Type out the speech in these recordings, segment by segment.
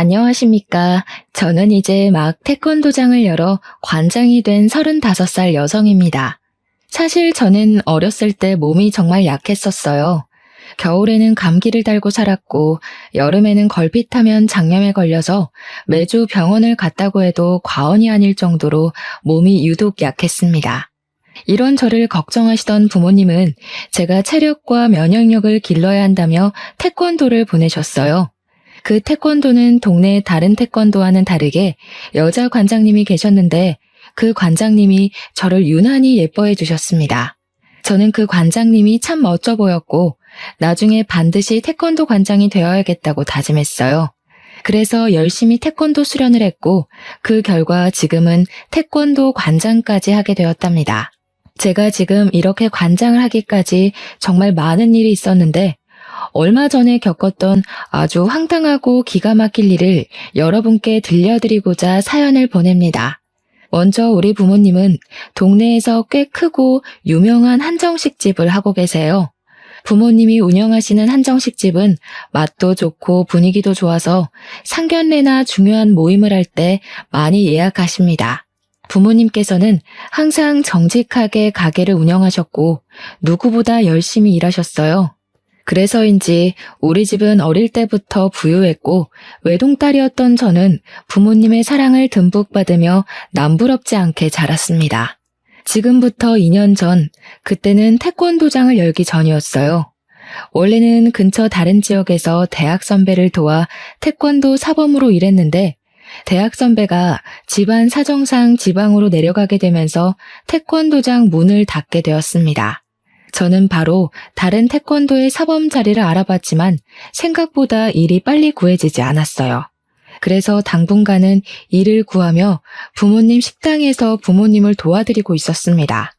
안녕하십니까. 저는 이제 막 태권도장을 열어 관장이 된 35살 여성입니다. 사실 저는 어렸을 때 몸이 정말 약했었어요. 겨울에는 감기를 달고 살았고, 여름에는 걸핏하면 장염에 걸려서 매주 병원을 갔다고 해도 과언이 아닐 정도로 몸이 유독 약했습니다. 이런 저를 걱정하시던 부모님은 제가 체력과 면역력을 길러야 한다며 태권도를 보내셨어요. 그 태권도는 동네 다른 태권도와는 다르게 여자 관장님이 계셨는데 그 관장님이 저를 유난히 예뻐해 주셨습니다. 저는 그 관장님이 참 멋져 보였고 나중에 반드시 태권도 관장이 되어야겠다고 다짐했어요. 그래서 열심히 태권도 수련을 했고 그 결과 지금은 태권도 관장까지 하게 되었답니다. 제가 지금 이렇게 관장을 하기까지 정말 많은 일이 있었는데 얼마 전에 겪었던 아주 황당하고 기가 막힐 일을 여러분께 들려드리고자 사연을 보냅니다. 먼저 우리 부모님은 동네에서 꽤 크고 유명한 한정식집을 하고 계세요. 부모님이 운영하시는 한정식집은 맛도 좋고 분위기도 좋아서 상견례나 중요한 모임을 할 때 많이 예약하십니다. 부모님께서는 항상 정직하게 가게를 운영하셨고 누구보다 열심히 일하셨어요. 그래서인지 우리 집은 어릴 때부터 부유했고 외동딸이었던 저는 부모님의 사랑을 듬뿍 받으며 남부럽지 않게 자랐습니다. 지금부터 2년 전, 그때는 태권도장을 열기 전이었어요. 원래는 근처 다른 지역에서 대학 선배를 도와 태권도 사범으로 일했는데 대학 선배가 집안 사정상 지방으로 내려가게 되면서 태권도장 문을 닫게 되었습니다. 저는 바로 다른 태권도의 사범 자리를 알아봤지만 생각보다 일이 빨리 구해지지 않았어요. 그래서 당분간은 일을 구하며 부모님 식당에서 부모님을 도와드리고 있었습니다.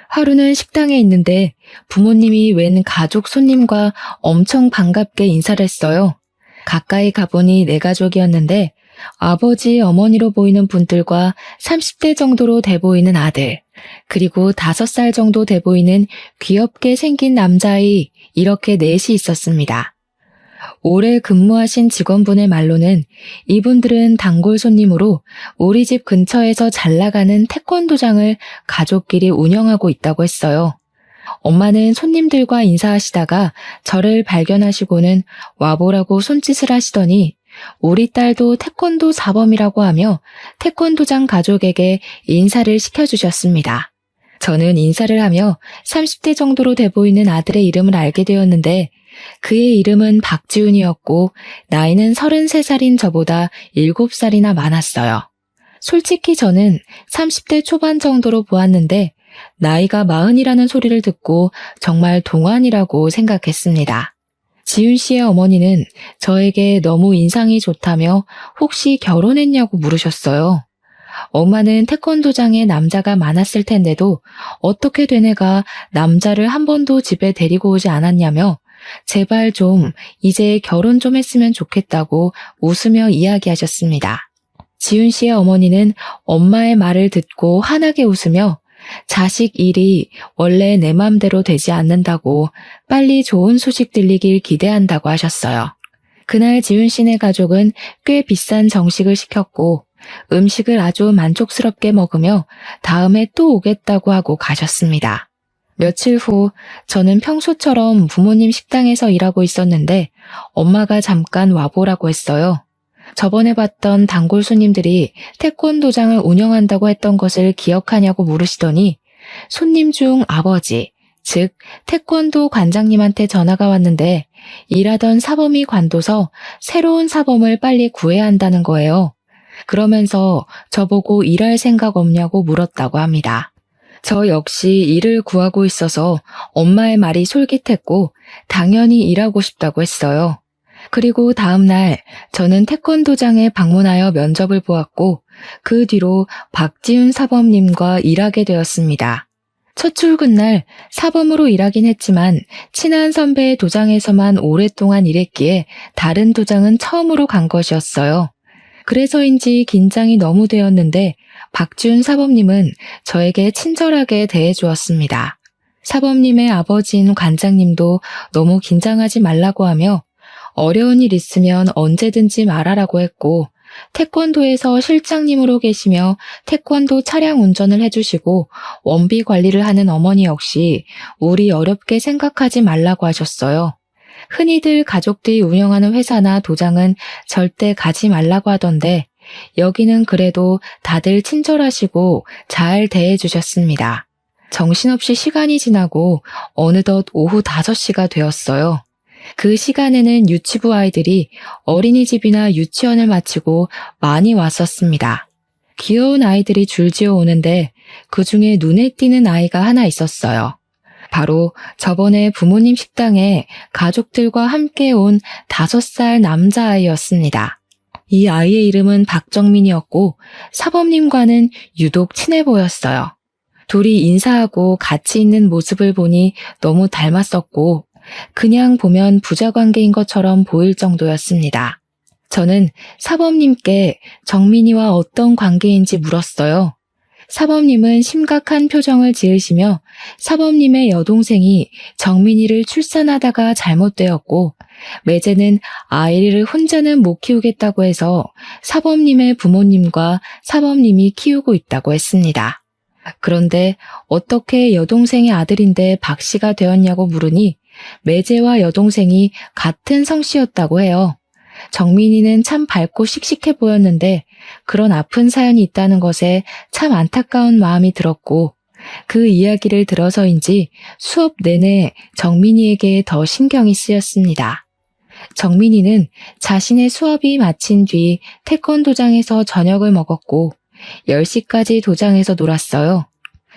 하루는 식당에 있는데 부모님이 웬 가족 손님과 엄청 반갑게 인사를 했어요. 가까이 가보니 내 가족이었는데 아버지, 어머니로 보이는 분들과 30대 정도로 돼 보이는 아들, 그리고 5살 정도 돼 보이는 귀엽게 생긴 남자아이, 이렇게 넷이 있었습니다. 오래 근무하신 직원분의 말로는 이분들은 단골 손님으로 우리 집 근처에서 잘 나가는 태권도장을 가족끼리 운영하고 있다고 했어요. 엄마는 손님들과 인사하시다가 저를 발견하시고는 와보라고 손짓을 하시더니 우리 딸도 태권도 사범이라고 하며 태권도장 가족에게 인사를 시켜주셨습니다. 저는 인사를 하며 30대 정도로 돼 보이는 아들의 이름을 알게 되었는데 그의 이름은 박지훈이었고 나이는 33살인 저보다 7살이나 많았어요. 솔직히 저는 30대 초반 정도로 보았는데 나이가 40이라는 소리를 듣고 정말 동안이라고 생각했습니다. 지훈 씨의 어머니는 저에게 너무 인상이 좋다며 혹시 결혼했냐고 물으셨어요. 엄마는 태권도장에 남자가 많았을 텐데도 어떻게 된 애가 남자를 한 번도 집에 데리고 오지 않았냐며 제발 좀 이제 결혼 좀 했으면 좋겠다고 웃으며 이야기하셨습니다. 지훈 씨의 어머니는 엄마의 말을 듣고 환하게 웃으며 자식 일이 원래 내 맘대로 되지 않는다고 빨리 좋은 소식 들리길 기대한다고 하셨어요. 그날 지훈 씨네 가족은 꽤 비싼 정식을 시켰고 음식을 아주 만족스럽게 먹으며 다음에 또 오겠다고 하고 가셨습니다. 며칠 후 저는 평소처럼 부모님 식당에서 일하고 있었는데 엄마가 잠깐 와보라고 했어요. 저번에 봤던 단골 손님들이 태권도장을 운영한다고 했던 것을 기억하냐고 물으시더니 손님 중 아버지, 즉 태권도 관장님한테 전화가 왔는데 일하던 사범이 관둬서 새로운 사범을 빨리 구해야 한다는 거예요. 그러면서 저보고 일할 생각 없냐고 물었다고 합니다. 저 역시 일을 구하고 있어서 엄마의 말이 솔깃했고 당연히 일하고 싶다고 했어요. 그리고 다음 날 저는 태권도장에 방문하여 면접을 보았고 그 뒤로 박지훈 사범님과 일하게 되었습니다. 첫 출근 날 사범으로 일하긴 했지만 친한 선배의 도장에서만 오랫동안 일했기에 다른 도장은 처음으로 간 것이었어요. 그래서인지 긴장이 너무 되었는데 박지훈 사범님은 저에게 친절하게 대해주었습니다. 사범님의 아버지인 관장님도 너무 긴장하지 말라고 하며 어려운 일 있으면 언제든지 말하라고 했고, 태권도에서 실장님으로 계시며 태권도 차량 운전을 해주시고 원비 관리를 하는 어머니 역시 우리 어렵게 생각하지 말라고 하셨어요. 흔히들 가족들이 운영하는 회사나 도장은 절대 가지 말라고 하던데 여기는 그래도 다들 친절하시고 잘 대해주셨습니다. 정신없이 시간이 지나고 어느덧 오후 5시가 되었어요. 그 시간에는 유치부 아이들이 어린이집이나 유치원을 마치고 많이 왔었습니다. 귀여운 아이들이 줄지어 오는데 그 중에 눈에 띄는 아이가 하나 있었어요. 바로 저번에 부모님 식당에 가족들과 함께 온 5살 남자아이였습니다. 이 아이의 이름은 박정민이었고 사범님과는 유독 친해 보였어요. 둘이 인사하고 같이 있는 모습을 보니 너무 닮았었고 그냥 보면 부자 관계인 것처럼 보일 정도였습니다. 저는 사범님께 정민이와 어떤 관계인지 물었어요. 사범님은 심각한 표정을 지으시며 사범님의 여동생이 정민이를 출산하다가 잘못되었고 매제는 아이를 혼자는 못 키우겠다고 해서 사범님의 부모님과 사범님이 키우고 있다고 했습니다. 그런데 어떻게 여동생의 아들인데 박 씨가 되었냐고 물으니 매제와 여동생이 같은 성씨였다고 해요. 정민이는 참 밝고 씩씩해 보였는데 그런 아픈 사연이 있다는 것에 참 안타까운 마음이 들었고 그 이야기를 들어서인지 수업 내내 정민이에게 더 신경이 쓰였습니다. 정민이는 자신의 수업이 마친 뒤 태권도장에서 저녁을 먹었고 10시까지 도장에서 놀았어요.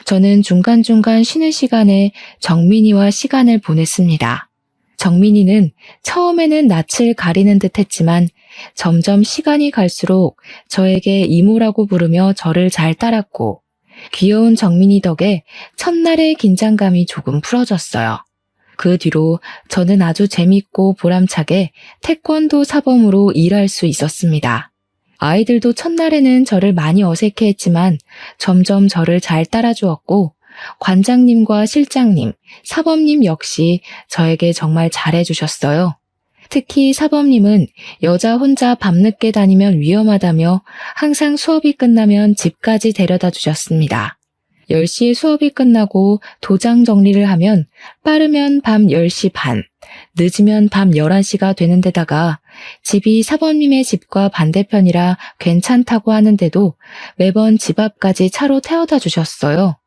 저는 중간중간 쉬는 시간에 정민이와 시간을 보냈습니다. 정민이는 처음에는 낯을 가리는 듯 했지만 점점 시간이 갈수록 저에게 이모라고 부르며 저를 잘 따랐고 귀여운 정민이 덕에 첫날의 긴장감이 조금 풀어졌어요. 그 뒤로 저는 아주 재밌고 보람차게 태권도 사범으로 일할 수 있었습니다. 아이들도 첫날에는 저를 많이 어색해했지만 점점 저를 잘 따라주었고 관장님과 실장님, 사범님 역시 저에게 정말 잘해주셨어요. 특히 사범님은 여자 혼자 밤늦게 다니면 위험하다며 항상 수업이 끝나면 집까지 데려다 주셨습니다. 10시에 수업이 끝나고 도장 정리를 하면 빠르면 밤 10시 반, 늦으면 밤 11시가 되는 데다가 집이 사범님의 집과 반대편이라 괜찮다고 하는데도 매번 집 앞까지 차로 태워다 주셨어요.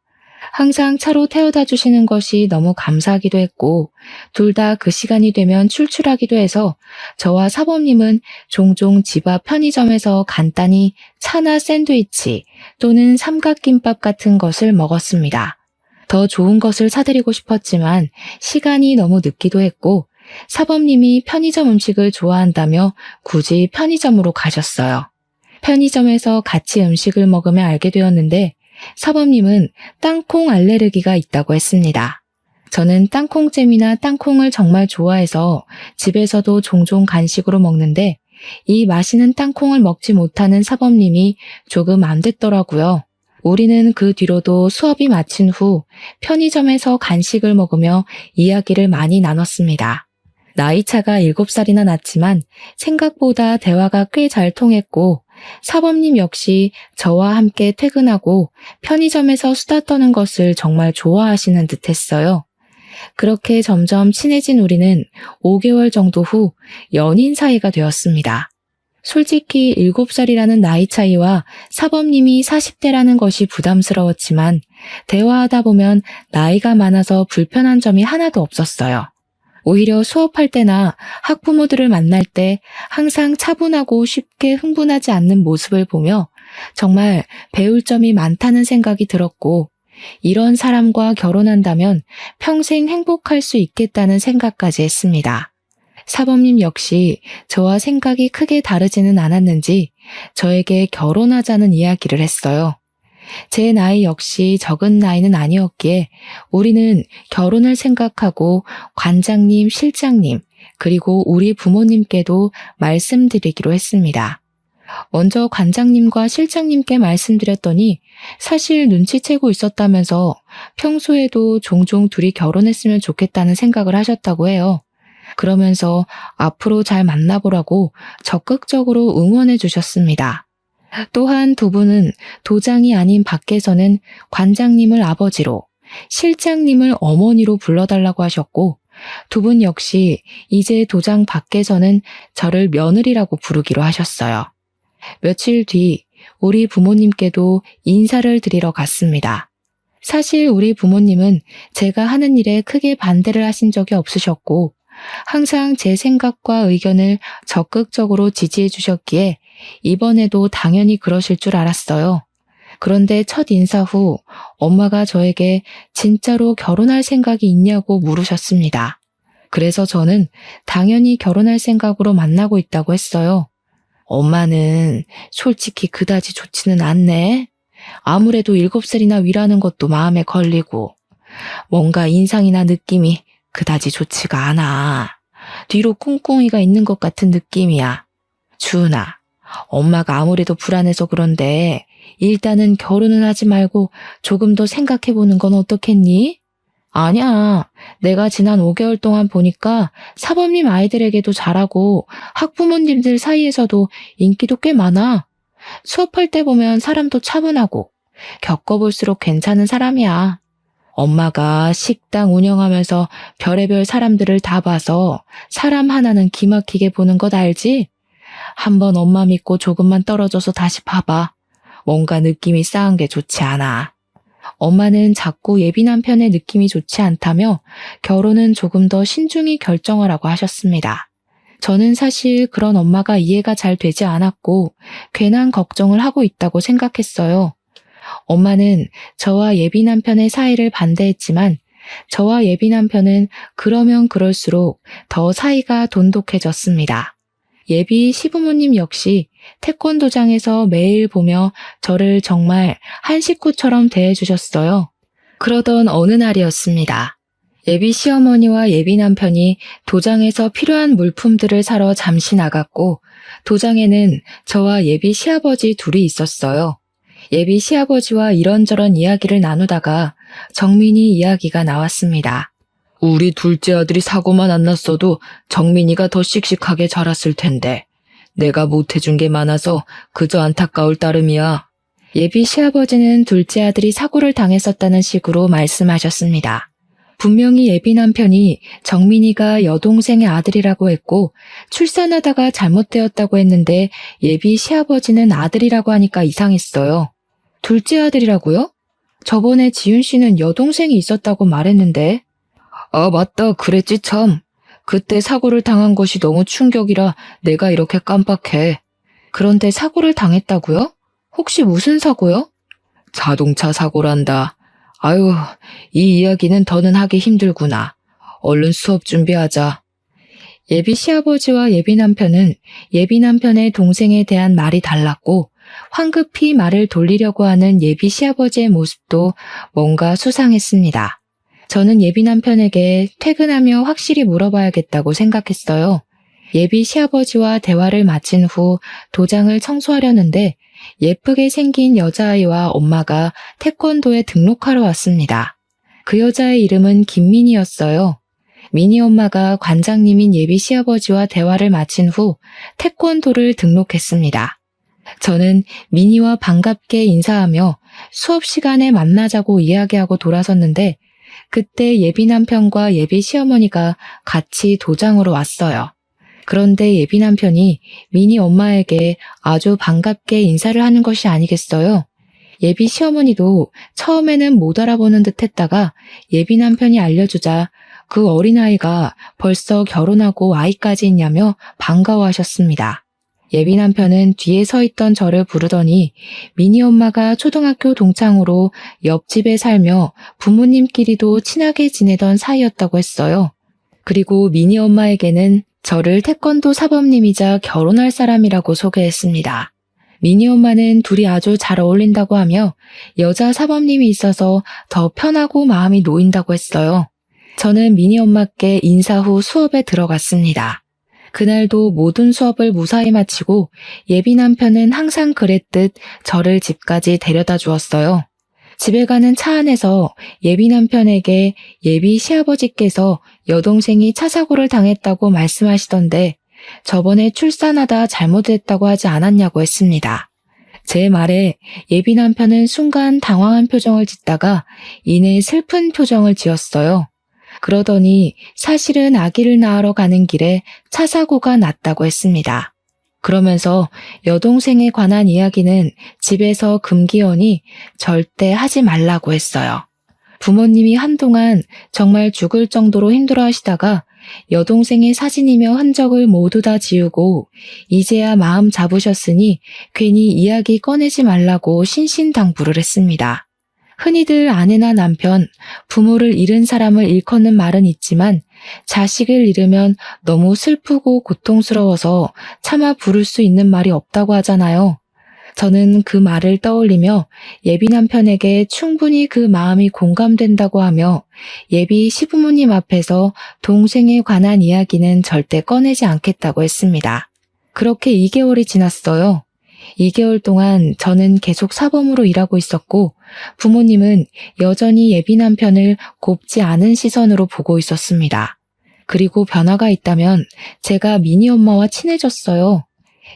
항상 차로 태워다 주시는 것이 너무 감사하기도 했고 둘 다 그 시간이 되면 출출하기도 해서 저와 사범님은 종종 집 앞 편의점에서 간단히 차나 샌드위치 또는 삼각김밥 같은 것을 먹었습니다. 더 좋은 것을 사드리고 싶었지만 시간이 너무 늦기도 했고 사범님이 편의점 음식을 좋아한다며 굳이 편의점으로 가셨어요. 편의점에서 같이 음식을 먹으며 알게 되었는데 사범님은 땅콩 알레르기가 있다고 했습니다. 저는 땅콩잼이나 땅콩을 정말 좋아해서 집에서도 종종 간식으로 먹는데 이 맛있는 땅콩을 먹지 못하는 사범님이 조금 안 됐더라고요. 우리는 그 뒤로도 수업이 마친 후 편의점에서 간식을 먹으며 이야기를 많이 나눴습니다. 나이차가 7살이나 났지만 생각보다 대화가 꽤 잘 통했고 사범님 역시 저와 함께 퇴근하고 편의점에서 수다 떠는 것을 정말 좋아하시는 듯 했어요. 그렇게 점점 친해진 우리는 5개월 정도 후 연인 사이가 되었습니다. 솔직히 7살이라는 나이 차이와 사범님이 40대라는 것이 부담스러웠지만 대화하다 보면 나이가 많아서 불편한 점이 하나도 없었어요. 오히려 수업할 때나 학부모들을 만날 때 항상 차분하고 쉽게 흥분하지 않는 모습을 보며 정말 배울 점이 많다는 생각이 들었고 이런 사람과 결혼한다면 평생 행복할 수 있겠다는 생각까지 했습니다. 사범님 역시 저와 생각이 크게 다르지는 않았는지 저에게 결혼하자는 이야기를 했어요. 제 나이 역시 적은 나이는 아니었기에 우리는 결혼을 생각하고 관장님, 실장님, 그리고 우리 부모님께도 말씀드리기로 했습니다. 먼저 관장님과 실장님께 말씀드렸더니 사실 눈치채고 있었다면서 평소에도 종종 둘이 결혼했으면 좋겠다는 생각을 하셨다고 해요. 그러면서 앞으로 잘 만나보라고 적극적으로 응원해 주셨습니다. 또한 두 분은 도장이 아닌 밖에서는 관장님을 아버지로, 실장님을 어머니로 불러달라고 하셨고, 두 분 역시 이제 도장 밖에서는 저를 며느리라고 부르기로 하셨어요. 며칠 뒤 우리 부모님께도 인사를 드리러 갔습니다. 사실 우리 부모님은 제가 하는 일에 크게 반대를 하신 적이 없으셨고, 항상 제 생각과 의견을 적극적으로 지지해 주셨기에 이번에도 당연히 그러실 줄 알았어요. 그런데 첫 인사 후 엄마가 저에게 진짜로 결혼할 생각이 있냐고 물으셨습니다. 그래서 저는 당연히 결혼할 생각으로 만나고 있다고 했어요. 엄마는 솔직히 그다지 좋지는 않네. 아무래도 7살이나 위라는 것도 마음에 걸리고 뭔가 인상이나 느낌이 그다지 좋지가 않아. 뒤로 꿍꿍이가 있는 것 같은 느낌이야. 주은아, 엄마가 아무래도 불안해서 그런데 일단은 결혼은 하지 말고 조금 더 생각해보는 건 어떻겠니? 아니야. 내가 지난 5개월 동안 보니까 사범님 아이들에게도 잘하고 학부모님들 사이에서도 인기도 꽤 많아. 수업할 때 보면 사람도 차분하고 겪어볼수록 괜찮은 사람이야. 엄마가 식당 운영하면서 별의별 사람들을 다 봐서 사람 하나는 기막히게 보는 것 알지? 한번 엄마 믿고 조금만 떨어져서 다시 봐봐. 뭔가 느낌이 싸한 게 좋지 않아. 엄마는 자꾸 예비 남편의 느낌이 좋지 않다며 결혼은 조금 더 신중히 결정하라고 하셨습니다. 저는 사실 그런 엄마가 이해가 잘 되지 않았고 괜한 걱정을 하고 있다고 생각했어요. 엄마는 저와 예비 남편의 사이를 반대했지만 저와 예비 남편은 그러면 그럴수록 더 사이가 돈독해졌습니다. 예비 시부모님 역시 태권도장에서 매일 보며 저를 정말 한 식구처럼 대해주셨어요. 그러던 어느 날이었습니다. 예비 시어머니와 예비 남편이 도장에서 필요한 물품들을 사러 잠시 나갔고 도장에는 저와 예비 시아버지 둘이 있었어요. 예비 시아버지와 이런저런 이야기를 나누다가 정민이 이야기가 나왔습니다. 우리 둘째 아들이 사고만 안 났어도 정민이가 더 씩씩하게 자랐을 텐데 내가 못해준 게 많아서 그저 안타까울 따름이야. 예비 시아버지는 둘째 아들이 사고를 당했었다는 식으로 말씀하셨습니다. 분명히 예비 남편이 정민이가 여동생의 아들이라고 했고 출산하다가 잘못되었다고 했는데 예비 시아버지는 아들이라고 하니까 이상했어요. 둘째 아들이라고요? 저번에 지윤 씨는 여동생이 있었다고 말했는데. 아, 맞다. 그랬지 참. 그때 사고를 당한 것이 너무 충격이라 내가 이렇게 깜빡해. 그런데 사고를 당했다고요? 혹시 무슨 사고요? 자동차 사고란다. 아유, 이 이야기는 더는 하기 힘들구나. 얼른 수업 준비하자. 예비 시아버지와 예비 남편은 예비 남편의 동생에 대한 말이 달랐고 황급히 말을 돌리려고 하는 예비 시아버지의 모습도 뭔가 수상했습니다. 저는 예비 남편에게 퇴근하며 확실히 물어봐야겠다고 생각했어요. 예비 시아버지와 대화를 마친 후 도장을 청소하려는데 예쁘게 생긴 여자아이와 엄마가 태권도에 등록하러 왔습니다. 그 여자의 이름은 김민희였어요. 민희 엄마가 관장님인 예비 시아버지와 대화를 마친 후 태권도를 등록했습니다. 저는 민희와 반갑게 인사하며 수업 시간에 만나자고 이야기하고 돌아섰는데 그때 예비 남편과 예비 시어머니가 같이 도장으로 왔어요. 그런데 예비 남편이 민희 엄마에게 아주 반갑게 인사를 하는 것이 아니겠어요? 예비 시어머니도 처음에는 못 알아보는 듯 했다가 예비 남편이 알려주자 그 어린아이가 벌써 결혼하고 아이까지 있냐며 반가워하셨습니다. 예비 남편은 뒤에 서 있던 저를 부르더니 민희 엄마가 초등학교 동창으로 옆집에 살며 부모님끼리도 친하게 지내던 사이였다고 했어요. 그리고 민희 엄마에게는 저를 태권도 사범님이자 결혼할 사람이라고 소개했습니다. 민희 엄마는 둘이 아주 잘 어울린다고 하며 여자 사범님이 있어서 더 편하고 마음이 놓인다고 했어요. 저는 민희 엄마께 인사 후 수업에 들어갔습니다. 그날도 모든 수업을 무사히 마치고 예비 남편은 항상 그랬듯 저를 집까지 데려다 주었어요. 집에 가는 차 안에서 예비 남편에게 예비 시아버지께서 여동생이 차 사고를 당했다고 말씀하시던데 저번에 출산하다 잘못했다고 하지 않았냐고 했습니다. 제 말에 예비 남편은 순간 당황한 표정을 짓다가 이내 슬픈 표정을 지었어요. 그러더니 사실은 아기를 낳으러 가는 길에 차 사고가 났다고 했습니다. 그러면서 여동생에 관한 이야기는 집에서 금기어니 절대 하지 말라고 했어요. 부모님이 한동안 정말 죽을 정도로 힘들어하시다가 여동생의 사진이며 흔적을 모두 다 지우고 이제야 마음 잡으셨으니 괜히 이야기 꺼내지 말라고 신신당부를 했습니다. 흔히들 아내나 남편, 부모를 잃은 사람을 일컫는 말은 있지만 자식을 잃으면 너무 슬프고 고통스러워서 차마 부를 수 있는 말이 없다고 하잖아요. 저는 그 말을 떠올리며 예비 남편에게 충분히 그 마음이 공감된다고 하며 예비 시부모님 앞에서 동생에 관한 이야기는 절대 꺼내지 않겠다고 했습니다. 그렇게 2개월이 지났어요. 2개월 동안 저는 계속 사범으로 일하고 있었고 부모님은 여전히 예비 남편을 곱지 않은 시선으로 보고 있었습니다. 그리고 변화가 있다면 제가 미니 엄마와 친해졌어요.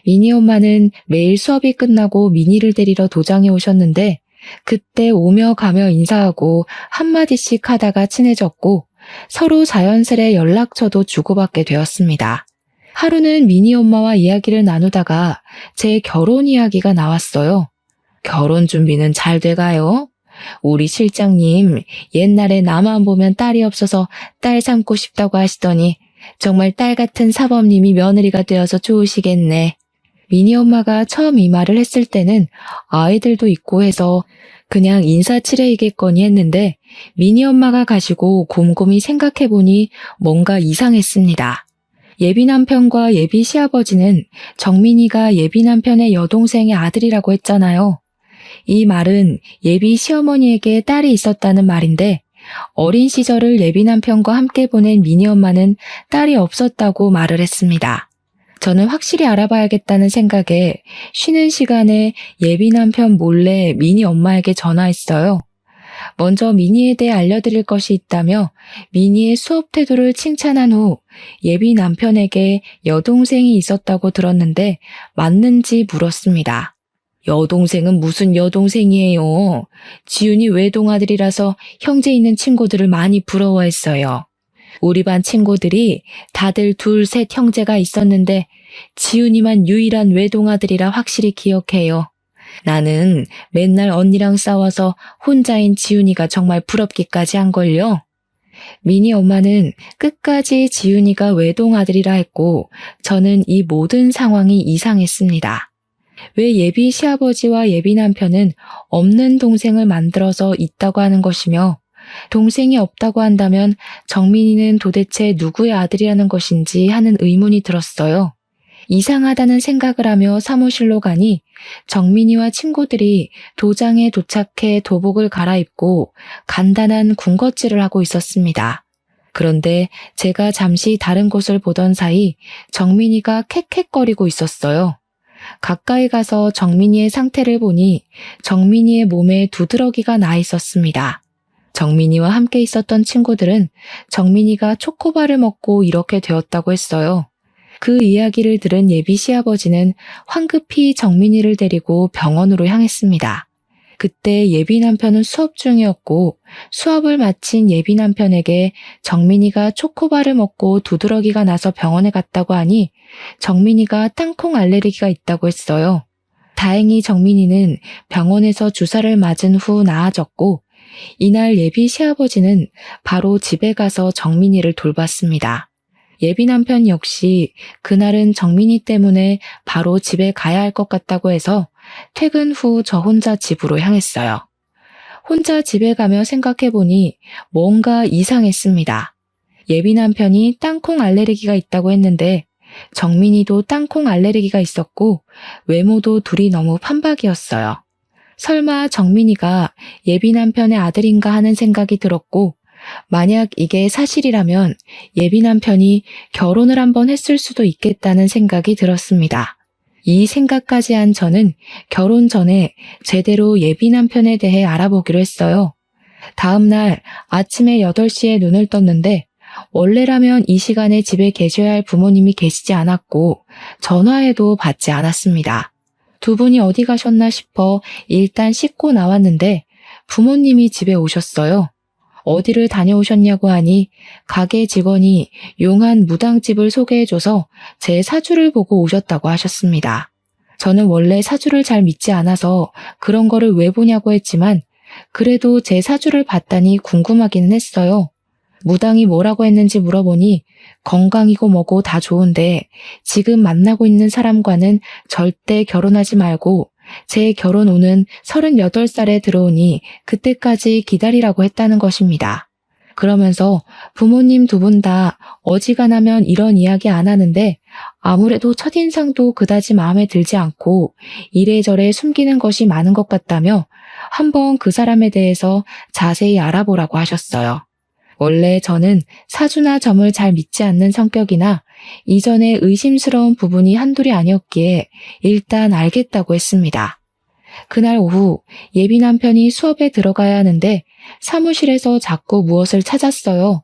미니 엄마는 매일 수업이 끝나고 미니를 데리러 도장에 오셨는데 그때 오며 가며 인사하고 한마디씩 하다가 친해졌고 서로 자연스레 연락처도 주고받게 되었습니다. 하루는 미니 엄마와 이야기를 나누다가 제 결혼 이야기가 나왔어요. 결혼 준비는 잘 돼가요? 우리 실장님 옛날에 나만 보면 딸이 없어서 딸 삼고 싶다고 하시더니 정말 딸 같은 사범님이 며느리가 되어서 좋으시겠네. 미니 엄마가 처음 이 말을 했을 때는 아이들도 있고 해서 그냥 인사치레이겠거니 했는데 미니 엄마가 가시고 곰곰이 생각해보니 뭔가 이상했습니다. 예비 남편과 예비 시아버지는 정민이가 예비 남편의 여동생의 아들이라고 했잖아요. 이 말은 예비 시어머니에게 딸이 있었다는 말인데 어린 시절을 예비 남편과 함께 보낸 미니 엄마는 딸이 없었다고 말을 했습니다. 저는 확실히 알아봐야겠다는 생각에 쉬는 시간에 예비 남편 몰래 미니 엄마에게 전화했어요. 먼저 미니에 대해 알려드릴 것이 있다며 미니의 수업 태도를 칭찬한 후 예비 남편에게 여동생이 있었다고 들었는데 맞는지 물었습니다. 여동생은 무슨 여동생이에요? 지훈이 외동아들이라서 형제 있는 친구들을 많이 부러워했어요. 우리 반 친구들이 다들 둘, 셋 형제가 있었는데 지훈이만 유일한 외동아들이라 확실히 기억해요. 나는 맨날 언니랑 싸워서 혼자인 지훈이가 정말 부럽기까지 한걸요. 미니 엄마는 끝까지 지훈이가 외동아들이라 했고 저는 이 모든 상황이 이상했습니다. 왜 예비 시아버지와 예비 남편은 없는 동생을 만들어서 있다고 하는 것이며 동생이 없다고 한다면 정민이는 도대체 누구의 아들이라는 것인지 하는 의문이 들었어요. 이상하다는 생각을 하며 사무실로 가니 정민이와 친구들이 도장에 도착해 도복을 갈아입고 간단한 군것질을 하고 있었습니다. 그런데 제가 잠시 다른 곳을 보던 사이 정민이가 캑캑거리고 있었어요. 가까이 가서 정민이의 상태를 보니 정민이의 몸에 두드러기가 나 있었습니다. 정민이와 함께 있었던 친구들은 정민이가 초코바를 먹고 이렇게 되었다고 했어요. 그 이야기를 들은 예비 시아버지는 황급히 정민이를 데리고 병원으로 향했습니다. 그때 예비 남편은 수업 중이었고 수업을 마친 예비 남편에게 정민이가 초코바를 먹고 두드러기가 나서 병원에 갔다고 하니 정민이가 땅콩 알레르기가 있다고 했어요. 다행히 정민이는 병원에서 주사를 맞은 후 나아졌고 이날 예비 시아버지는 바로 집에 가서 정민이를 돌봤습니다. 예비 남편 역시 그날은 정민이 때문에 바로 집에 가야 할 것 같다고 해서 퇴근 후 저 혼자 집으로 향했어요. 혼자 집에 가며 생각해보니 뭔가 이상했습니다. 예비 남편이 땅콩 알레르기가 있다고 했는데 정민이도 땅콩 알레르기가 있었고 외모도 둘이 너무 판박이었어요. 설마 정민이가 예비 남편의 아들인가 하는 생각이 들었고 만약 이게 사실이라면 예비 남편이 결혼을 한번 했을 수도 있겠다는 생각이 들었습니다. 이 생각까지 한 저는 결혼 전에 제대로 예비 남편에 대해 알아보기로 했어요. 다음 날 아침에 8시에 눈을 떴는데 원래라면 이 시간에 집에 계셔야 할 부모님이 계시지 않았고 전화해도 받지 않았습니다. 두 분이 어디 가셨나 싶어 일단 씻고 나왔는데 부모님이 집에 오셨어요. 어디를 다녀오셨냐고 하니 가게 직원이 용한 무당집을 소개해줘서 제 사주를 보고 오셨다고 하셨습니다. 저는 원래 사주를 잘 믿지 않아서 그런 거를 왜 보냐고 했지만 그래도 제 사주를 봤다니 궁금하기는 했어요. 무당이 뭐라고 했는지 물어보니 건강이고 뭐고 다 좋은데 지금 만나고 있는 사람과는 절대 결혼하지 말고 제 결혼 후는 38살에 들어오니 그때까지 기다리라고 했다는 것입니다. 그러면서 부모님 두 분 다 어지간하면 이런 이야기 안 하는데 아무래도 첫인상도 그다지 마음에 들지 않고 이래저래 숨기는 것이 많은 것 같다며 한번 그 사람에 대해서 자세히 알아보라고 하셨어요. 원래 저는 사주나 점을 잘 믿지 않는 성격이나 이전에 의심스러운 부분이 한둘이 아니었기에 일단 알겠다고 했습니다. 그날 오후 예비 남편이 수업에 들어가야 하는데 사무실에서 자꾸 무엇을 찾았어요.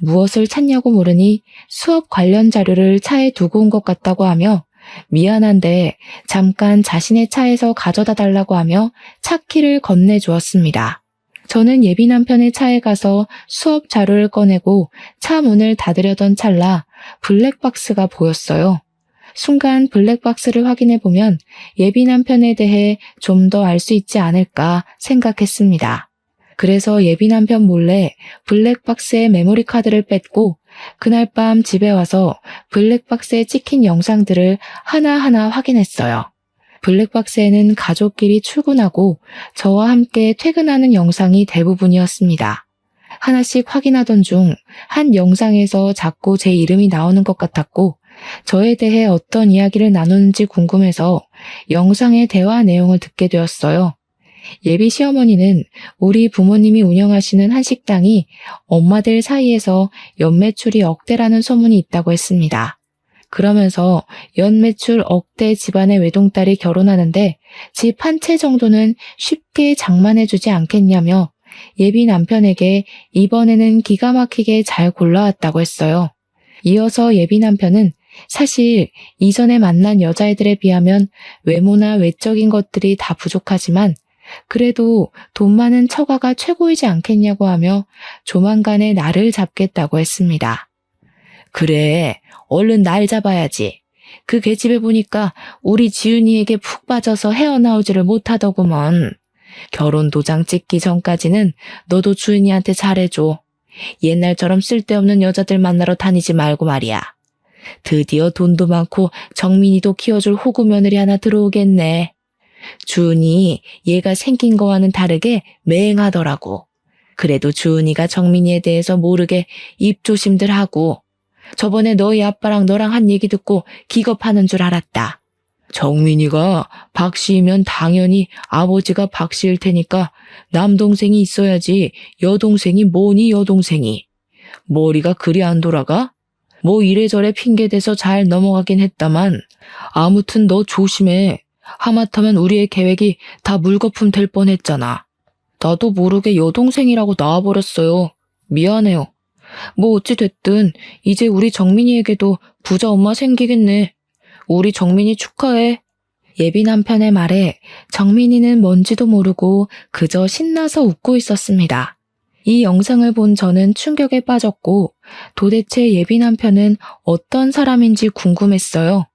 무엇을 찾냐고 물으니 수업 관련 자료를 차에 두고 온 것 같다고 하며 미안한데 잠깐 자신의 차에서 가져다 달라고 하며 차 키를 건네주었습니다. 저는 예비 남편의 차에 가서 수업 자료를 꺼내고 차 문을 닫으려던 찰나 블랙박스가 보였어요. 순간 블랙박스를 확인해 보면 예비 남편에 대해 좀 더 알 수 있지 않을까 생각했습니다. 그래서 예비 남편 몰래 블랙박스에 메모리 카드를 뺐고 그날 밤 집에 와서 블랙박스에 찍힌 영상들을 하나하나 확인했어요. 블랙박스에는 가족끼리 출근하고 저와 함께 퇴근하는 영상이 대부분이었습니다. 하나씩 확인하던 중 한 영상에서 자꾸 제 이름이 나오는 것 같았고 저에 대해 어떤 이야기를 나누는지 궁금해서 영상의 대화 내용을 듣게 되었어요. 예비 시어머니는 우리 부모님이 운영하시는 한식당이 엄마들 사이에서 연매출이 억대라는 소문이 있다고 했습니다. 그러면서 연매출 억대 집안의 외동딸이 결혼하는데 집 한 채 정도는 쉽게 장만해주지 않겠냐며 예비 남편에게 이번에는 기가 막히게 잘 골라왔다고 했어요. 이어서 예비 남편은 사실 이전에 만난 여자애들에 비하면 외모나 외적인 것들이 다 부족하지만 그래도 돈 많은 처가가 최고이지 않겠냐고 하며 조만간에 나를 잡겠다고 했습니다. 그래, 얼른 날 잡아야지. 그 계집애 보니까 우리 지은이에게 푹 빠져서 헤어나오지를 못하더구먼. 결혼 도장 찍기 전까지는 너도 주은이한테 잘해줘. 옛날처럼 쓸데없는 여자들 만나러 다니지 말고 말이야. 드디어 돈도 많고 정민이도 키워줄 호구 며느리 하나 들어오겠네. 주은이 얘가 생긴 거와는 다르게 맹하더라고. 그래도 주은이가 정민이에 대해서 모르게 입조심들 하고 저번에 너희 아빠랑 너랑 한 얘기 듣고 기겁하는 줄 알았다. 정민이가 박씨이면 당연히 아버지가 박씨일 테니까 남동생이 있어야지 여동생이 뭐니 여동생이. 머리가 그리 안 돌아가? 뭐 이래저래 핑계대서 잘 넘어가긴 했다만 아무튼 너 조심해. 하마터면 우리의 계획이 다 물거품 될 뻔했잖아. 나도 모르게 여동생이라고 나와버렸어요. 미안해요. 뭐 어찌 됐든 이제 우리 정민이에게도 부자 엄마 생기겠네. 우리 정민이 축하해. 예비 남편의 말에 정민이는 뭔지도 모르고 그저 신나서 웃고 있었습니다. 이 영상을 본 저는 충격에 빠졌고 도대체 예비 남편은 어떤 사람인지 궁금했어요.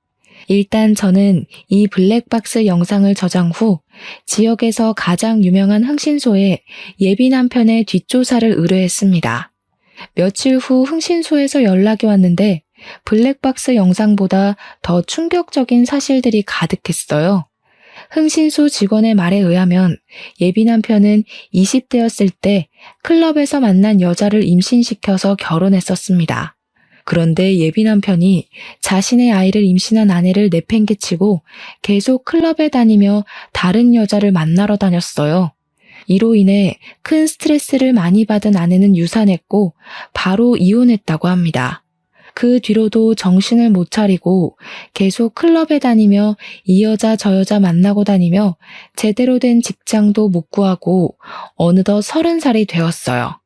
일단 저는 이 블랙박스 영상을 저장 후 지역에서 가장 유명한 흥신소에 예비 남편의 뒷조사를 의뢰했습니다. 며칠 후 흥신소에서 연락이 왔는데 블랙박스 영상보다 더 충격적인 사실들이 가득했어요. 흥신소 직원의 말에 의하면 예비 남편은 20대였을 때 클럽에서 만난 여자를 임신시켜서 결혼했었습니다. 그런데 예비 남편이 자신의 아이를 임신한 아내를 내팽개치고 계속 클럽에 다니며 다른 여자를 만나러 다녔어요. 이로 인해 큰 스트레스를 많이 받은 아내는 유산했고 바로 이혼했다고 합니다. 그 뒤로도 정신을 못 차리고 계속 클럽에 다니며 이 여자 저 여자 만나고 다니며 제대로 된 직장도 못 구하고 어느덧 30살이 되었어요.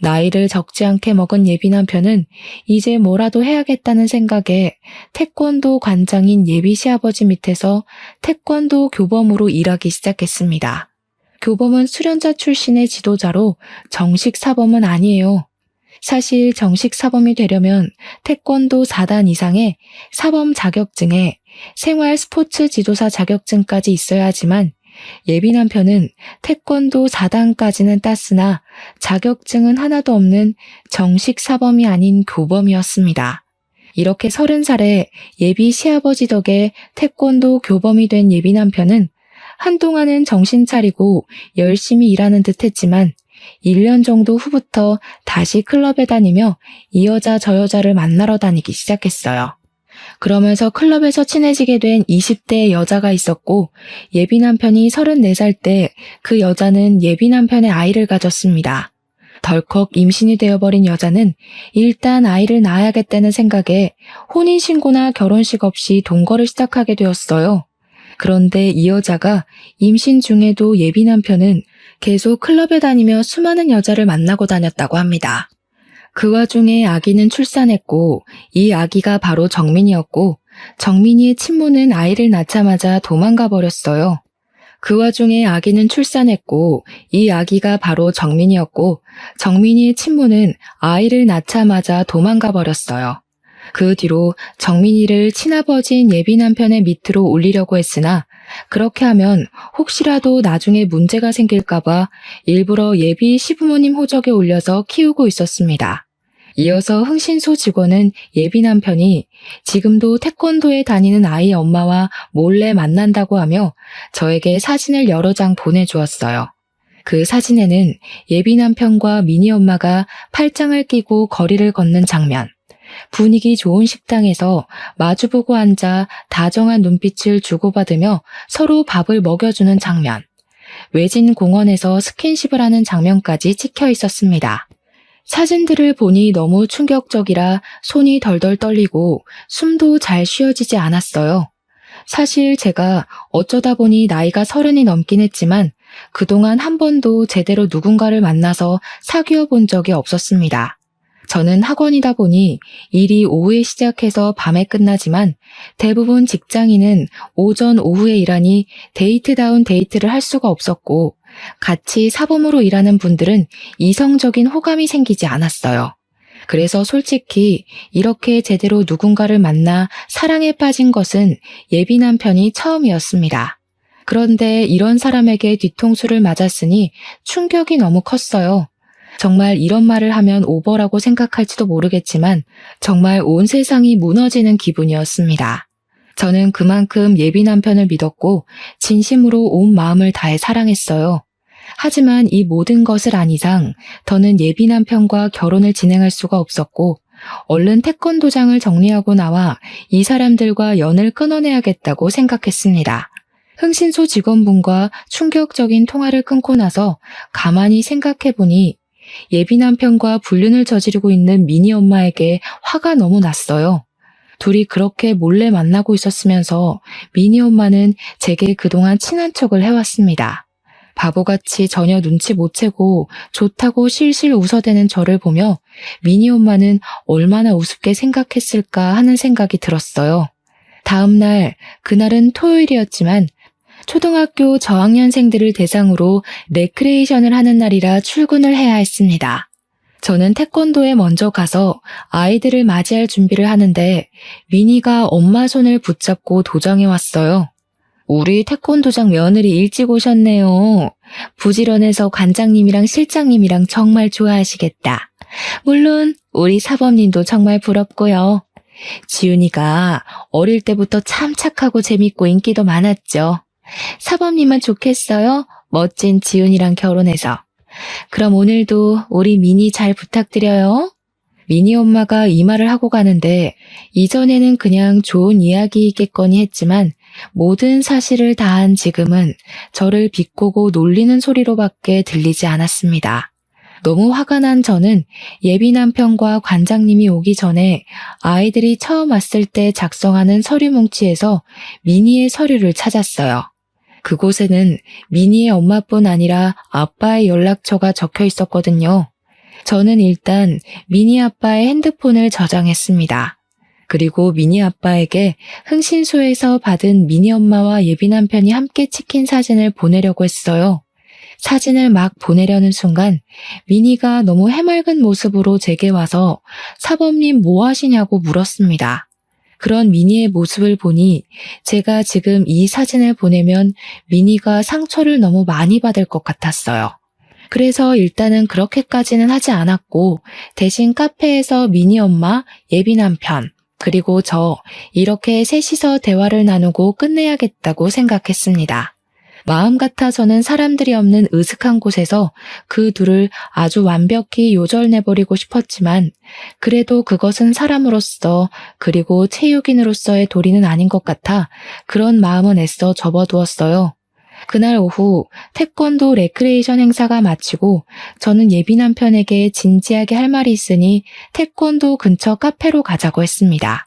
나이를 적지 않게 먹은 예비 남편은 이제 뭐라도 해야겠다는 생각에 태권도 관장인 예비 시아버지 밑에서 태권도 교범으로 일하기 시작했습니다. 교범은 수련자 출신의 지도자로 정식 사범은 아니에요. 사실 정식 사범이 되려면 태권도 4단 이상의 사범 자격증에 생활 스포츠 지도사 자격증까지 있어야 하지만 예비 남편은 태권도 4단까지는 땄으나 자격증은 하나도 없는 정식 사범이 아닌 교범이었습니다. 이렇게 30살에 예비 시아버지 덕에 태권도 교범이 된 예비 남편은 한동안은 정신 차리고 열심히 일하는 듯 했지만 1년 정도 후부터 다시 클럽에 다니며 이 여자 저 여자를 만나러 다니기 시작했어요. 그러면서 클럽에서 친해지게 된 20대의 여자가 있었고 예비 남편이 34살 때 그 여자는 예비 남편의 아이를 가졌습니다. 덜컥 임신이 되어버린 여자는 일단 아이를 낳아야겠다는 생각에 혼인신고나 결혼식 없이 동거를 시작하게 되었어요. 그런데 이 여자가 임신 중에도 예비 남편은 계속 클럽에 다니며 수많은 여자를 만나고 다녔다고 합니다. 그 와중에 아기는 출산했고 이 아기가 바로 정민이었고 정민이의 친모는 아이를 낳자마자 도망가 버렸어요. 그 와중에 아기는 출산했고 이 아기가 바로 정민이었고 정민이의 친모는 아이를 낳자마자 도망가 버렸어요. 그 뒤로 정민이를 친아버지인 예비 남편의 밑으로 올리려고 했으나 그렇게 하면 혹시라도 나중에 문제가 생길까봐 일부러 예비 시부모님 호적에 올려서 키우고 있었습니다. 이어서 흥신소 직원은 예비 남편이 지금도 태권도에 다니는 아이 엄마와 몰래 만난다고 하며 저에게 사진을 여러 장 보내주었어요. 그 사진에는 예비 남편과 미니 엄마가 팔짱을 끼고 거리를 걷는 장면, 분위기 좋은 식당에서 마주보고 앉아 다정한 눈빛을 주고받으며 서로 밥을 먹여주는 장면, 외진 공원에서 스킨십을 하는 장면까지 찍혀 있었습니다. 사진들을 보니 너무 충격적이라 손이 덜덜 떨리고 숨도 잘 쉬어지지 않았어요. 사실 제가 어쩌다 보니 나이가 30이 넘긴 했지만 그동안 한 번도 제대로 누군가를 만나서 사귀어 본 적이 없었습니다. 저는 학원이다 보니 일이 오후에 시작해서 밤에 끝나지만 대부분 직장인은 오전 오후에 일하니 데이트다운 데이트를 할 수가 없었고 같이 사범으로 일하는 분들은 이성적인 호감이 생기지 않았어요. 그래서 솔직히 이렇게 제대로 누군가를 만나 사랑에 빠진 것은 예비 남편이 처음이었습니다. 그런데 이런 사람에게 뒤통수를 맞았으니 충격이 너무 컸어요. 정말 이런 말을 하면 오버라고 생각할지도 모르겠지만 정말 온 세상이 무너지는 기분이었습니다. 저는 그만큼 예비 남편을 믿었고 진심으로 온 마음을 다해 사랑했어요. 하지만 이 모든 것을 안 이상 더는 예비 남편과 결혼을 진행할 수가 없었고 얼른 태권도장을 정리하고 나와 이 사람들과 연을 끊어내야겠다고 생각했습니다. 흥신소 직원분과 충격적인 통화를 끊고 나서 가만히 생각해보니 예비 남편과 불륜을 저지르고 있는 미니 엄마에게 화가 너무 났어요. 둘이 그렇게 몰래 만나고 있었으면서 미니 엄마는 제게 그동안 친한 척을 해왔습니다. 바보같이 전혀 눈치 못 채고 좋다고 실실 웃어대는 저를 보며 미니 엄마는 얼마나 우습게 생각했을까 하는 생각이 들었어요. 다음 날, 그날은 토요일이었지만 초등학교 저학년생들을 대상으로 레크레이션을 하는 날이라 출근을 해야 했습니다. 저는 태권도에 먼저 가서 아이들을 맞이할 준비를 하는데 미니가 엄마 손을 붙잡고 도장해 왔어요. 우리 태권도장 며느리 일찍 오셨네요. 부지런해서 관장님이랑 실장님이랑 정말 좋아하시겠다. 물론 우리 사범님도 정말 부럽고요. 지훈이가 어릴 때부터 참 착하고 재밌고 인기도 많았죠. 사범님은 좋겠어요. 멋진 지훈이랑 결혼해서. 그럼 오늘도 우리 미니 잘 부탁드려요. 미니 엄마가 이 말을 하고 가는데 이전에는 그냥 좋은 이야기이겠거니 했지만 모든 사실을 다한 지금은 저를 비꼬고 놀리는 소리로밖에 들리지 않았습니다. 너무 화가 난 저는 예비 남편과 관장님이 오기 전에 아이들이 처음 왔을 때 작성하는 서류 뭉치에서 미니의 서류를 찾았어요. 그곳에는 미니의 엄마뿐 아니라 아빠의 연락처가 적혀 있었거든요. 저는 일단 미니 아빠의 핸드폰을 저장했습니다. 그리고 미니 아빠에게 흥신소에서 받은 미니 엄마와 예비 남편이 함께 찍힌 사진을 보내려고 했어요. 사진을 막 보내려는 순간 미니가 너무 해맑은 모습으로 제게 와서 사범님 뭐 하시냐고 물었습니다. 그런 미니의 모습을 보니 제가 지금 이 사진을 보내면 미니가 상처를 너무 많이 받을 것 같았어요. 그래서 일단은 그렇게까지는 하지 않았고 대신 카페에서 미니 엄마, 예비 남편, 그리고 저 이렇게 셋이서 대화를 나누고 끝내야겠다고 생각했습니다. 마음 같아서는 사람들이 없는 으슥한 곳에서 그 둘을 아주 완벽히 요절내버리고 싶었지만 그래도 그것은 사람으로서 그리고 체육인으로서의 도리는 아닌 것 같아 그런 마음은 애써 접어두었어요. 그날 오후 태권도 레크레이션 행사가 마치고 저는 예비 남편에게 진지하게 할 말이 있으니 태권도 근처 카페로 가자고 했습니다.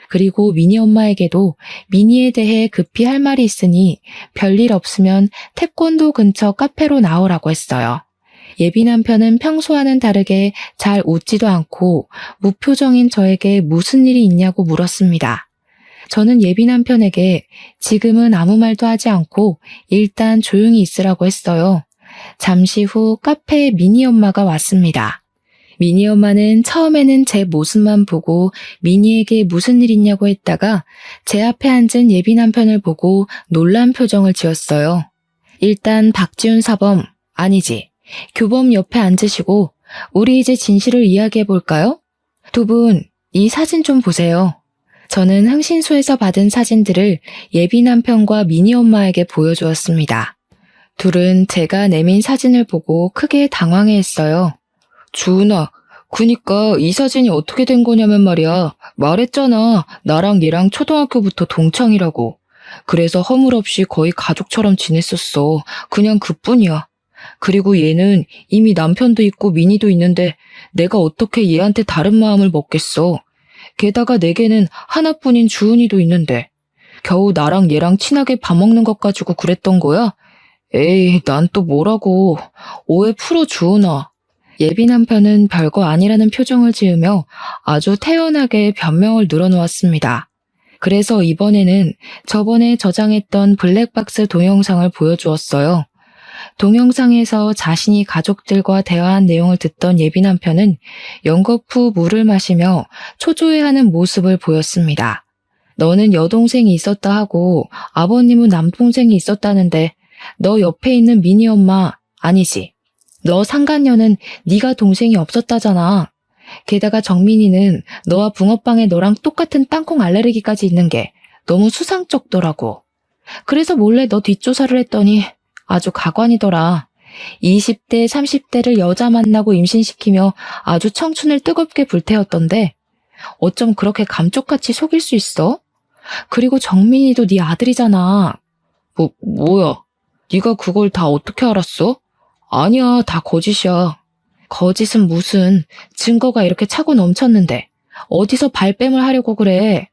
그리고 미니 엄마에게도 미니에 대해 급히 할 말이 있으니 별일 없으면 태권도 근처 카페로 나오라고 했어요. 예비 남편은 평소와는 다르게 잘 웃지도 않고 무표정인 저에게 무슨 일이 있냐고 물었습니다. 저는 예비 남편에게 지금은 아무 말도 하지 않고 일단 조용히 있으라고 했어요. 잠시 후 카페에 미니 엄마가 왔습니다. 미니 엄마는 처음에는 제 모습만 보고 미니에게 무슨 일 있냐고 했다가 제 앞에 앉은 예비 남편을 보고 놀란 표정을 지었어요. 일단 박지훈 사범, 아니지, 교범 옆에 앉으시고 우리 이제 진실을 이야기해 볼까요? 두 분, 이 사진 좀 보세요. 저는 흥신소에서 받은 사진들을 예비 남편과 미니 엄마에게 보여주었습니다. 둘은 제가 내민 사진을 보고 크게 당황해했어요. 주은아, 그니까 이 사진이 어떻게 된 거냐면 말이야. 말했잖아. 나랑 얘랑 초등학교부터 동창이라고. 그래서 허물없이 거의 가족처럼 지냈었어. 그냥 그뿐이야. 그리고 얘는 이미 남편도 있고 미니도 있는데 내가 어떻게 얘한테 다른 마음을 먹겠어. 게다가 내게는 하나뿐인 주은이도 있는데 겨우 나랑 얘랑 친하게 밥 먹는 것 가지고 그랬던 거야? 에이, 난 또 뭐라고. 오해 풀어 주은아. 예비 남편은 별거 아니라는 표정을 지으며 아주 태연하게 변명을 늘어놓았습니다. 그래서 이번에는 저번에 저장했던 블랙박스 동영상을 보여주었어요. 동영상에서 자신이 가족들과 대화한 내용을 듣던 예비 남편은 연겁 후 물을 마시며 초조해하는 모습을 보였습니다. 너는 여동생이 있었다 하고 아버님은 남동생이 있었다는데 너 옆에 있는 미니 엄마 아니지? 너 상간녀는 네가 동생이 없었다잖아. 게다가 정민이는 너와 붕어빵에 너랑 똑같은 땅콩 알레르기까지 있는 게 너무 수상쩍더라고. 그래서 몰래 너 뒷조사를 했더니 아주 가관이더라. 20대, 30대를 여자 만나고 임신시키며 아주 청춘을 뜨겁게 불태웠던데 어쩜 그렇게 감쪽같이 속일 수 있어? 그리고 정민이도 네 아들이잖아. 뭐야? 네가 그걸 다 어떻게 알았어? 아니야, 다 거짓이야. 거짓은 무슨, 증거가 이렇게 차고 넘쳤는데 어디서 발뺌을 하려고 그래.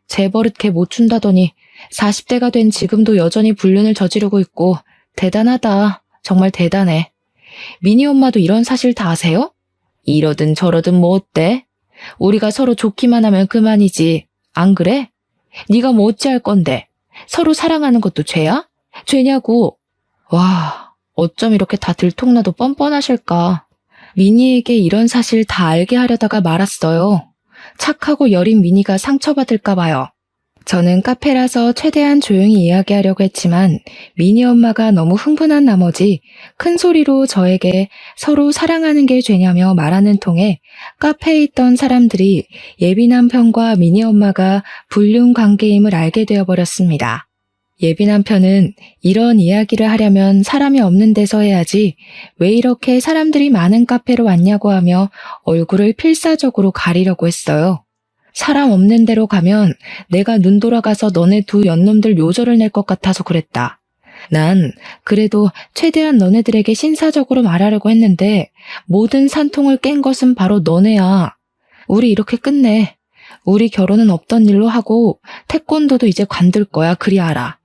재버릇 걔 못 준다더니 40대가 된 지금도 여전히 불륜을 저지르고 있고 대단하다. 정말 대단해. 미니 엄마도 이런 사실 다 아세요? 이러든 저러든 뭐 어때? 우리가 서로 좋기만 하면 그만이지. 안 그래? 네가 뭐 어찌할 건데. 서로 사랑하는 것도 죄야? 죄냐고. 와, 어쩜 이렇게 다 들통나도 뻔뻔하실까. 미니에게 이런 사실 다 알게 하려다가 말았어요. 착하고 여린 미니가 상처받을까 봐요. 저는 카페라서 최대한 조용히 이야기하려고 했지만 미니 엄마가 너무 흥분한 나머지 큰 소리로 저에게 서로 사랑하는 게 죄냐며 말하는 통에 카페에 있던 사람들이 예비 남편과 미니 엄마가 불륜 관계임을 알게 되어버렸습니다. 예비 남편은 이런 이야기를 하려면 사람이 없는 데서 해야지 왜 이렇게 사람들이 많은 카페로 왔냐고 하며 얼굴을 필사적으로 가리려고 했어요. 사람 없는 데로 가면 내가 눈 돌아가서 너네 두 연놈들 요절을 낼 것 같아서 그랬다. 난 그래도 최대한 너네들에게 신사적으로 말하려고 했는데 모든 산통을 깬 것은 바로 너네야. 우리 이렇게 끝내. 우리 결혼은 없던 일로 하고 태권도도 이제 관둘 거야. 그리 알아.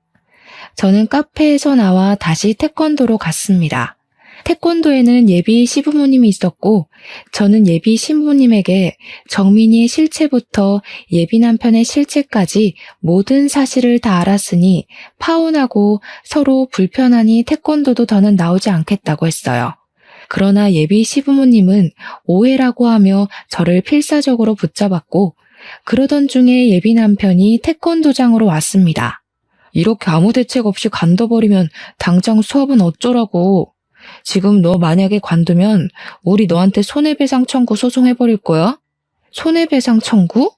저는 카페에서 나와 다시 태권도로 갔습니다. 태권도에는 예비 시부모님이 있었고 저는 예비 신부님에게 정민이의 실체부터 예비 남편의 실체까지 모든 사실을 다 알았으니 파혼하고 서로 불편하니 태권도도 더는 나오지 않겠다고 했어요. 그러나 예비 시부모님은 오해라고 하며 저를 필사적으로 붙잡았고 그러던 중에 예비 남편이 태권도장으로 왔습니다. 이렇게 아무 대책 없이 관둬버리면 당장 수업은 어쩌라고. 지금 너 만약에 관두면 우리 너한테 손해배상 청구 소송해버릴 거야? 손해배상 청구?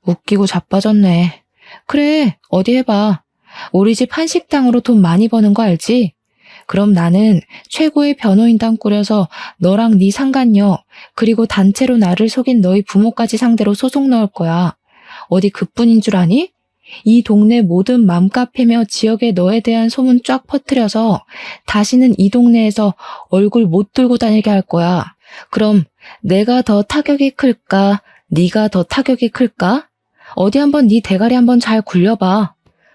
웃기고 자빠졌네. 그래, 어디 해봐. 우리 집 한식당으로 돈 많이 버는 거 알지? 그럼 나는 최고의 변호인단 꾸려서 너랑 네 상간녀 그리고 단체로 나를 속인 너희 부모까지 상대로 소송 넣을 거야. 어디 그뿐인 줄 아니? 이 동네 모든 맘카페며 지역에 너에 대한 소문 쫙 퍼뜨려서 다시는 이 동네에서 얼굴 못 들고 다니게 할 거야. 그럼 내가 더 타격이 클까? 네가 더 타격이 클까? 어디 한번 네 대가리 한번 잘 굴려봐.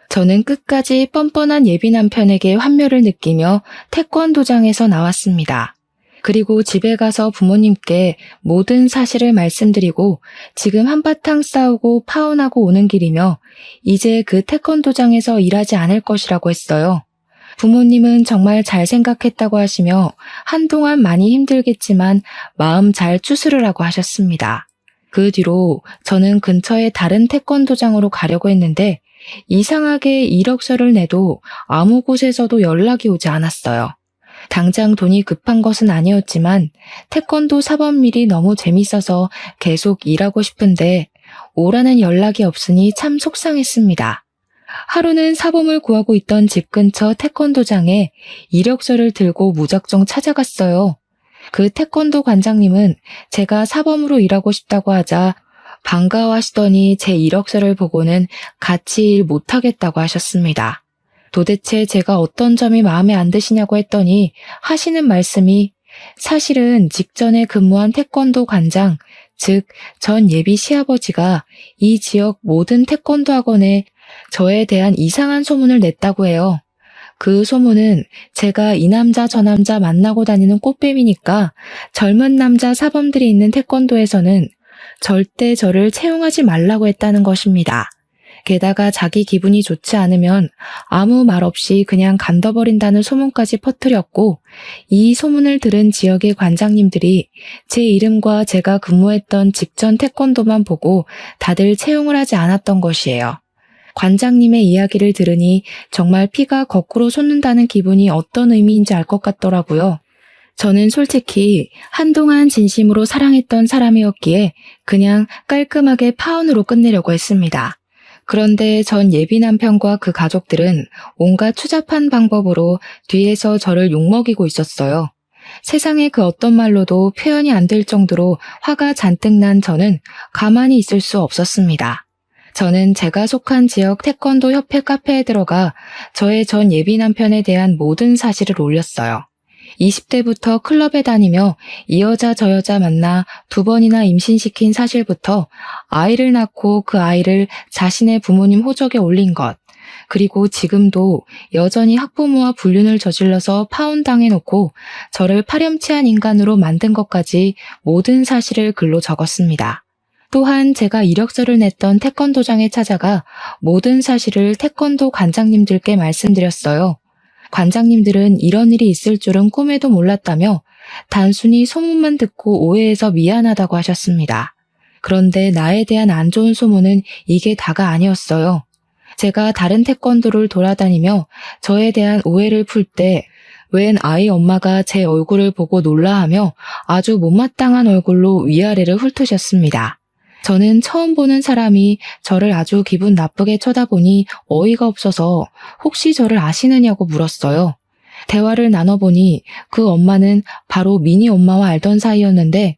저는 끝까지 뻔뻔한 예비 남편에게 환멸을 느끼며 태권도장에서 나왔습니다. 그리고 집에 가서 부모님께 모든 사실을 말씀드리고 지금 한바탕 싸우고 파혼하고 오는 길이며 이제 그 태권도장에서 일하지 않을 것이라고 했어요. 부모님은 정말 잘 생각했다고 하시며 한동안 많이 힘들겠지만 마음 잘 추스르라고 하셨습니다. 그 뒤로 저는 근처의 다른 태권도장으로 가려고 했는데 이상하게 이력서를 내도 아무 곳에서도 연락이 오지 않았어요. 당장 돈이 급한 것은 아니었지만 태권도 사범일이 너무 재밌어서 계속 일하고 싶은데 오라는 연락이 없으니 참 속상했습니다. 하루는 사범을 구하고 있던 집 근처 태권도장에 이력서를 들고 무작정 찾아갔어요. 그 태권도 관장님은 제가 사범으로 일하고 싶다고 하자 반가워하시더니 제 이력서를 보고는 같이 일 못하겠다고 하셨습니다. 도대체 제가 어떤 점이 마음에 안 드시냐고 했더니 하시는 말씀이 사실은 직전에 근무한 태권도 관장, 즉 전 예비 시아버지가 이 지역 모든 태권도 학원에 저에 대한 이상한 소문을 냈다고 해요. 그 소문은 제가 이 남자 저 남자 만나고 다니는 꽃뱀이니까 젊은 남자 사범들이 있는 태권도에서는 절대 저를 채용하지 말라고 했다는 것입니다. 게다가 자기 기분이 좋지 않으면 아무 말 없이 그냥 간둬버린다는 소문까지 퍼뜨렸고 이 소문을 들은 지역의 관장님들이 제 이름과 제가 근무했던 직전 태권도만 보고 다들 채용을 하지 않았던 것이에요. 관장님의 이야기를 들으니 정말 피가 거꾸로 솟는다는 기분이 어떤 의미인지 알 것 같더라고요. 저는 솔직히 한동안 진심으로 사랑했던 사람이었기에 그냥 깔끔하게 파혼으로 끝내려고 했습니다. 그런데 전 예비 남편과 그 가족들은 온갖 추잡한 방법으로 뒤에서 저를 욕먹이고 있었어요. 세상에 그 어떤 말로도 표현이 안 될 정도로 화가 잔뜩 난 저는 가만히 있을 수 없었습니다. 저는 제가 속한 지역 태권도 협회 카페에 들어가 저의 전 예비 남편에 대한 모든 사실을 올렸어요. 20대부터 클럽에 다니며 이 여자 저 여자 만나 2번이나 임신시킨 사실부터 아이를 낳고 그 아이를 자신의 부모님 호적에 올린 것, 그리고 지금도 여전히 학부모와 불륜을 저질러서 파혼당해놓고 저를 파렴치한 인간으로 만든 것까지 모든 사실을 글로 적었습니다. 또한 제가 이력서를 냈던 태권도장에 찾아가 모든 사실을 태권도 관장님들께 말씀드렸어요. 관장님들은 이런 일이 있을 줄은 꿈에도 몰랐다며 단순히 소문만 듣고 오해해서 미안하다고 하셨습니다. 그런데 나에 대한 안 좋은 소문은 이게 다가 아니었어요. 제가 다른 태권도를 돌아다니며 저에 대한 오해를 풀 때 웬 아이 엄마가 제 얼굴을 보고 놀라하며 아주 못마땅한 얼굴로 위아래를 훑으셨습니다. 저는 처음 보는 사람이 저를 아주 기분 나쁘게 쳐다보니 어이가 없어서 혹시 저를 아시느냐고 물었어요. 대화를 나눠보니 그 엄마는 바로 미니 엄마와 알던 사이였는데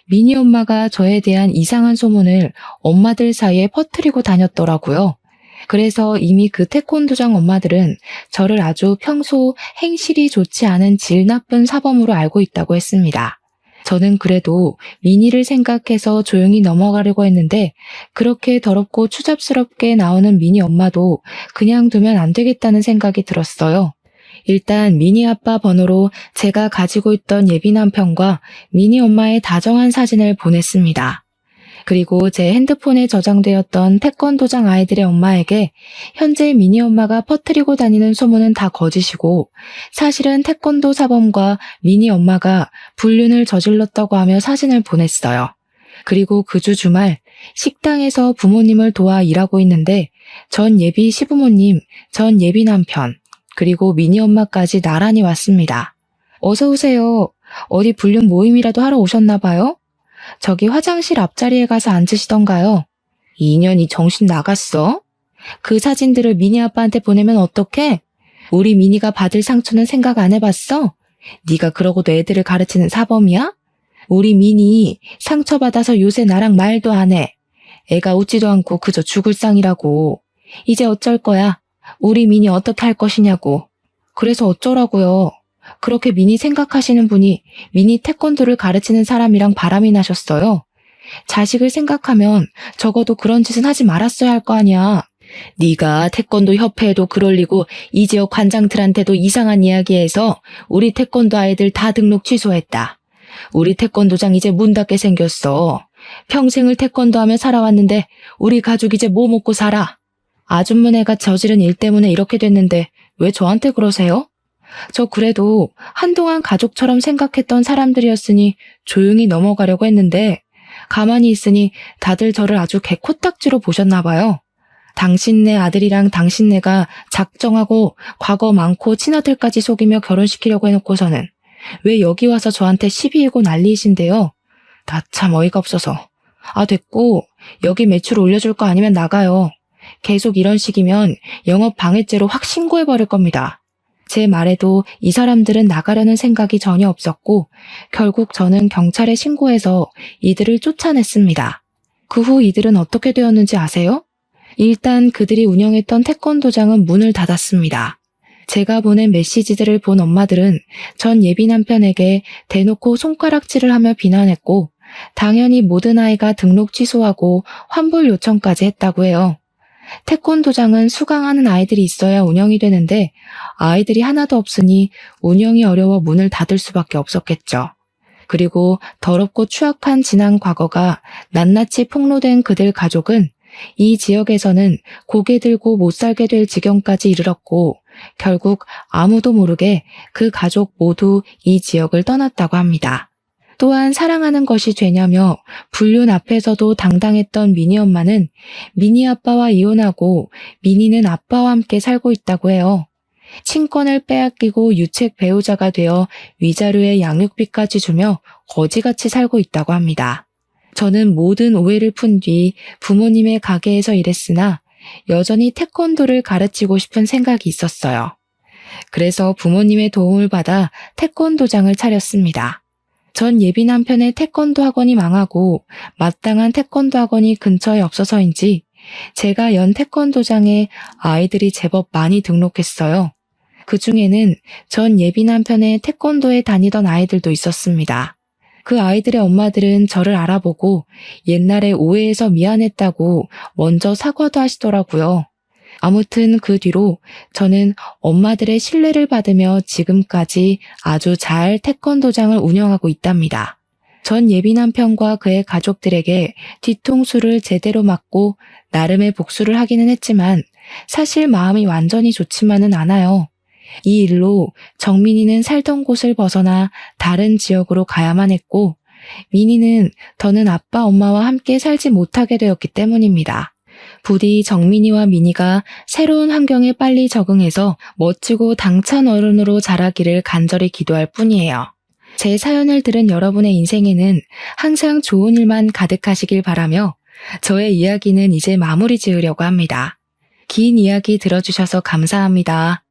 미니 엄마가 저에 대한 이상한 소문을 엄마들 사이에 퍼뜨리고 다녔더라고요. 그래서 이미 그 태권도장 엄마들은 저를 아주 평소 행실이 좋지 않은 질 나쁜 사범으로 알고 있다고 했습니다. 저는 그래도 미니를 생각해서 조용히 넘어가려고 했는데 그렇게 더럽고 추잡스럽게 나오는 미니 엄마도 그냥 두면 안 되겠다는 생각이 들었어요. 일단 미니 아빠 번호로 제가 가지고 있던 예비 남편과 미니 엄마의 다정한 사진을 보냈습니다. 그리고 제 핸드폰에 저장되었던 태권도장 아이들의 엄마에게 현재 미니 엄마가 퍼뜨리고 다니는 소문은 다 거짓이고 사실은 태권도 사범과 미니 엄마가 불륜을 저질렀다고 하며 사진을 보냈어요. 그리고 그 주 주말 식당에서 부모님을 도와 일하고 있는데 전 예비 시부모님, 전 예비 남편, 그리고 미니 엄마까지 나란히 왔습니다. 어서 오세요. 어디 불륜 모임이라도 하러 오셨나 봐요? 저기 화장실 앞자리에 가서 앉으시던가요? 이 인연이 정신 나갔어? 그 사진들을 미니 아빠한테 보내면 어떡해? 우리 미니가 받을 상처는 생각 안 해봤어? 네가 그러고도 애들을 가르치는 사범이야? 우리 미니 상처받아서 요새 나랑 말도 안 해. 애가 웃지도 않고 그저 죽을 상이라고. 이제 어쩔 거야? 우리 미니 어떻게 할 것이냐고. 그래서 어쩌라고요? 그렇게 미니 생각하시는 분이 미니 태권도를 가르치는 사람이랑 바람이 나셨어요. 자식을 생각하면 적어도 그런 짓은 하지 말았어야 할 거 아니야. 네가 태권도 협회에도 글 올리고 이 지역 관장들한테도 이상한 이야기해서 우리 태권도 아이들 다 등록 취소했다. 우리 태권도장 이제 문 닫게 생겼어. 평생을 태권도 하며 살아왔는데 우리 가족 이제 뭐 먹고 살아? 아줌마네가 저지른 일 때문에 이렇게 됐는데 왜 저한테 그러세요? 저 그래도 한동안 가족처럼 생각했던 사람들이었으니 조용히 넘어가려고 했는데 가만히 있으니 다들 저를 아주 개코딱지로 보셨나 봐요. 당신네 아들이랑 당신네가 작정하고 과거 많고 친아들까지 속이며 결혼시키려고 해놓고서는 왜 여기 와서 저한테 시비이고 난리이신데요? 나 참 어이가 없어서. 아, 됐고 여기 매출 올려줄 거 아니면 나가요. 계속 이런 식이면 영업 방해죄로 확 신고해버릴 겁니다. 제 말에도 이 사람들은 나가려는 생각이 전혀 없었고 결국 저는 경찰에 신고해서 이들을 쫓아냈습니다. 그 후 이들은 어떻게 되었는지 아세요? 일단 그들이 운영했던 태권도장은 문을 닫았습니다. 제가 보낸 메시지들을 본 엄마들은 전 예비 남편에게 대놓고 손가락질을 하며 비난했고 당연히 모든 아이가 등록 취소하고 환불 요청까지 했다고 해요. 태권도장은 수강하는 아이들이 있어야 운영이 되는데 아이들이 하나도 없으니 운영이 어려워 문을 닫을 수밖에 없었겠죠. 그리고 더럽고 추악한 지난 과거가 낱낱이 폭로된 그들 가족은 이 지역에서는 고개 들고 못 살게 될 지경까지 이르렀고 결국 아무도 모르게 그 가족 모두 이 지역을 떠났다고 합니다. 또한 사랑하는 것이 죄냐며 불륜 앞에서도 당당했던 미니 엄마는 미니 아빠와 이혼하고 미니는 아빠와 함께 살고 있다고 해요. 친권을 빼앗기고 유책 배우자가 되어 위자료에 양육비까지 주며 거지같이 살고 있다고 합니다. 저는 모든 오해를 푼 뒤 부모님의 가게에서 일했으나 여전히 태권도를 가르치고 싶은 생각이 있었어요. 그래서 부모님의 도움을 받아 태권도장을 차렸습니다. 전 예비 남편의 태권도 학원이 망하고 마땅한 태권도 학원이 근처에 없어서인지 제가 연 태권도장에 아이들이 제법 많이 등록했어요. 그 중에는 전 예비 남편의 태권도에 다니던 아이들도 있었습니다. 그 아이들의 엄마들은 저를 알아보고 옛날에 오해해서 미안했다고 먼저 사과도 하시더라고요. 아무튼 그 뒤로 저는 엄마들의 신뢰를 받으며 지금까지 아주 잘 태권도장을 운영하고 있답니다. 전 예비 남편과 그의 가족들에게 뒤통수를 제대로 맞고 나름의 복수를 하기는 했지만 사실 마음이 완전히 좋지만은 않아요. 이 일로 정민이는 살던 곳을 벗어나 다른 지역으로 가야만 했고 민이는 더는 아빠 엄마와 함께 살지 못하게 되었기 때문입니다. 부디 정민이와 민이가 새로운 환경에 빨리 적응해서 멋지고 당찬 어른으로 자라기를 간절히 기도할 뿐이에요. 제 사연을 들은 여러분의 인생에는 항상 좋은 일만 가득하시길 바라며 저의 이야기는 이제 마무리 지으려고 합니다. 긴 이야기 들어주셔서 감사합니다.